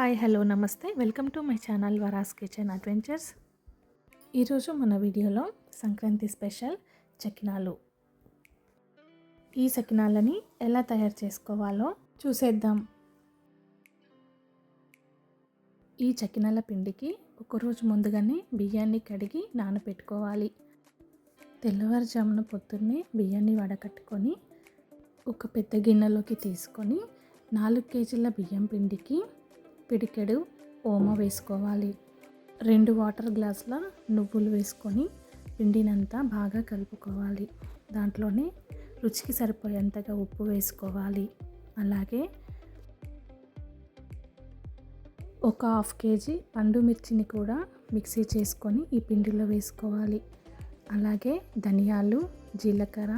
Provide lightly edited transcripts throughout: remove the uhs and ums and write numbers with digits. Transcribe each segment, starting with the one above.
Hi hello namaste welcome to my channel Vara's kitchen adventures. ఈరోజు మన వీడియోలో సంక్రాంతి స్పెషల్ చకినాలు. ఈ చకినాలని ఎలా తయారు చేసుకోవాలో చూసేద్దాం. ఈ చకినాల పిండికి ఒకరోజు ముందుగానే బియ్యాన్ని కడిగి నానబెట్టుకోవాలి. తెల్లవారుజామున పొద్దున్నే బియ్యాన్ని వడకట్టుకొని ఒక పెద్ద గిన్నెలోకి తీసుకొని 4 కేజీల బియ్యం పిండికి పిడికెడు ఓమ వేసుకోవాలి. 2 వాటర్ గ్లాసుల నువ్వులు వేసుకొని పిండినంతా బాగా కలుపుకోవాలి. దాంట్లోనే రుచికి సరిపోయేంతగా ఉప్పు వేసుకోవాలి. అలాగే ఒక 1/2 కేజీ పండు మిర్చిని కూడా మిక్సీ చేసుకొని ఈ పిండిలో వేసుకోవాలి. అలాగే ధనియాలు, జీలకర్ర,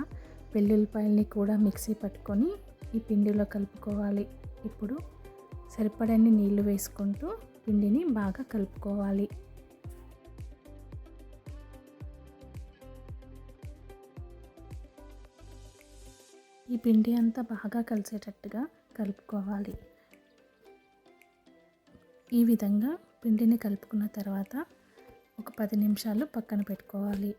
వెల్లుల్లిపాయల్ని కూడా మిక్సీ పట్టుకొని ఈ పిండిలో కలుపుకోవాలి. ఇప్పుడు సరిపడన్ని నీళ్లు వేసుకుంటూ పిండిని బాగా కలుపుకోవాలి. ఈ పిండి అంతా బాగా కలిసేటట్టుగా కలుపుకోవాలి. ఈ విధంగా పిండిని కలుపుకున్న తర్వాత ఒక 10 నిమిషాలు పక్కన పెట్టుకోవాలి.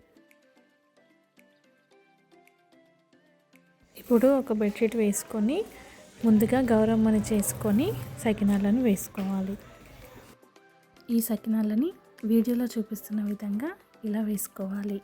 ఇప్పుడు ఒక బెడ్షీట్ వేసుకొని ముందుగా గౌరమ్మని చేసుకొని సకినాలను వేసుకోవాలి. ఈ సకినాలని వీడియోలో చూపిస్తున్న విధంగా ఇలా వేసుకోవాలి.